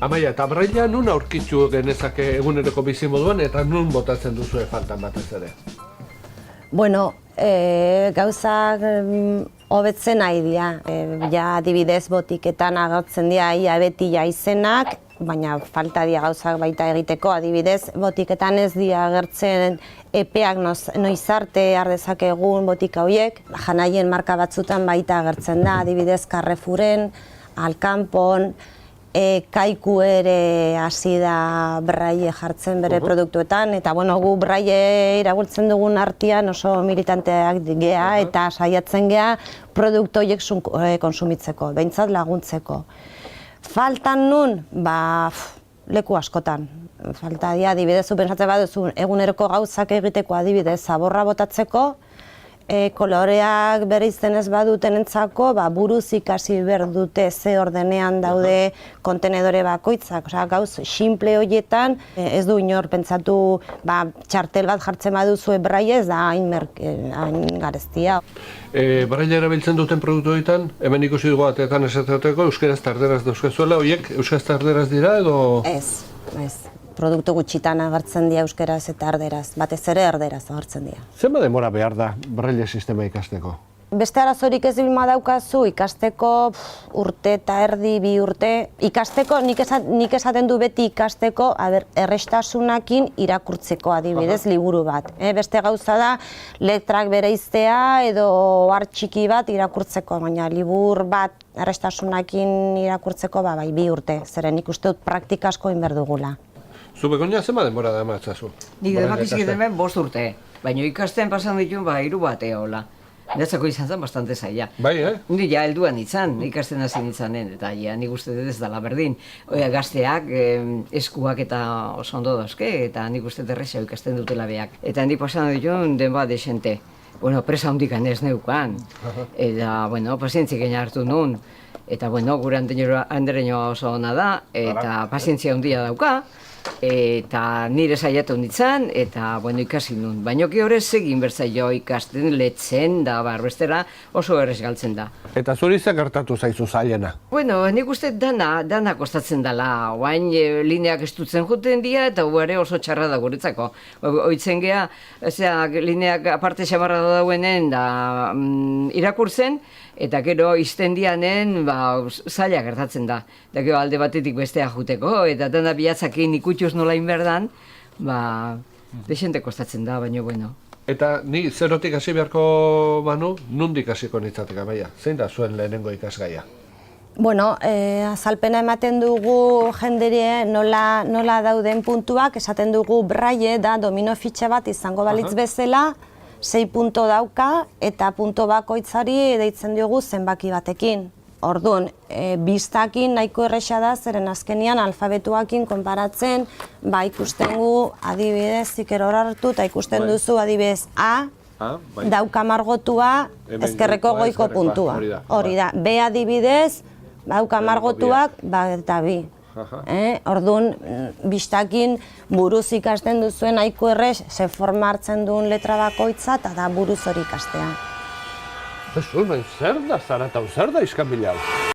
Amaia, eta braila nun aurkitu genezake eguneroko bizimoduan eta nun botatzen duzue faltan batez ere? Bueno, gauzak hobetzen nahi dira. Ja adibidez botiketan agertzen dira ia beti ja izenak, baina falta dira gauzak baita egiteko. Adibidez, botiketan ez dira agertzen epeak noiz arte har dezakegun botika horiek. Janaien marka batzutan baita agertzen da, adibidez Carrefouren, Alcampon, Kaiku ere hasi da braille jartzen bere produktuetan, eta bueno, gu braille irabiltzen dugun artean oso militanteak gea eta saiatzen gea produktu horiek konsumitzeko, behintzat laguntzeko. Faltan nun? Ba, leku askotan. Falta dira, adibidez, pentsatzen baduzu eguneroko gauzak egiteko, adibidez, zaborra botatzeko, koloreak bereizten ez badutenentzako, buruz ikasi behar dute ze ordenean daude kontenedore bakoitzak. Osea, gauz simple horietan ez du inor pentsatu txartel bat jartzen baduzue braille ez da hain gareztia. Braille erabiltzen duten produktu horietan, hemen ikusi dugu batetan esateko euskaraz eta erderaz dauzkazuela, horiek euskaraz eta erderaz dira edo? Ez. Produktu gutxitan agertzen dira euskeraz eta erderaz, batez ere erderaz agertzen dira. Zenbat denbora behar da braille sistema ikasteko? Beste arazorik ez bilma daukazu, ikasteko urte eta erdi, 2 urte. Ikasteko, nik esaten du beti ikasteko, errestasunakin irakurtzeko adibidez liburu bat. Beste gauza da, letrak bereiztea edo ohar txiki bat irakurtzeko, baina libur bat errestasunakin irakurtzeko bai 2 urte, zeren ikuste dut praktika asko egin behar dugula. Zu Begoña, zenbat denbora da ematzazu? Nik demakizik hemen 5 urte, baina ikasten pasan dituen 3 bate hola. Netzako izan zen bastante zaila. Bai, Ni ja helduan nintzen, ikasten hasi nintzanen, eta nik uste dut ez dela berdin. Gazteak eskuak eta oso ondo dauzke, eta nik uste dut erresa ikasten dutela beak. Eta nik pasan dituen denba desente. Bueno, presa hundikan ez neukan, eta, pazientzik hartu nun. Eta, gure andereñoa oso ona da, eta pazientzia hundia dauka, eta nire saiatu nintzen, eta ikasi nun. Baina horrez egin bertzaio ikasten, letzen, da bestera oso errez galtzen da. Eta zuri ze gertatu zaizu zailena? Nik uste dana kostatzen dela. Oain lineak estutzen juten dira, eta ere oso txarra da guretzako. Oitzen geha, lineak aparte xamarra dauenen da irakurtzen, eta gero izten dianen zaila gertatzen da. Da gero alde batetik bestea juteko, eta dana bihatzakin ikutxuz nola inberdan, desente kostatzen da, baina bueno. Eta ni zerotik hasi beharko banu, nondik hasiko nitzateke, Amaia? Zein da zuen lehenengo ikasgaia? Bueno, azalpena ematen dugu jendere nola dauden puntuak, esaten dugu braille da domino fitxa bat izango balitz bezala, 6 punto dauka eta punto bakoitzari deitzen diogu zenbaki batekin. Orduan, biztakin nahiko erresa da, zeren azkenian alfabetuakin konparatzen, ikusten gu adibidez zikeror hartu eta ikusten duzu adibidez A, dauka margotua ezkerreko goiko puntua. Hori da. B adibidez, dauka margotuak eta B. Orduan, biztakin buruz ikasten duzuen nahiko errez, ze forma hartzen duen letra bakoitza eta da buruz hori ikastea. Zer da zara eta zer da iskanbila hau?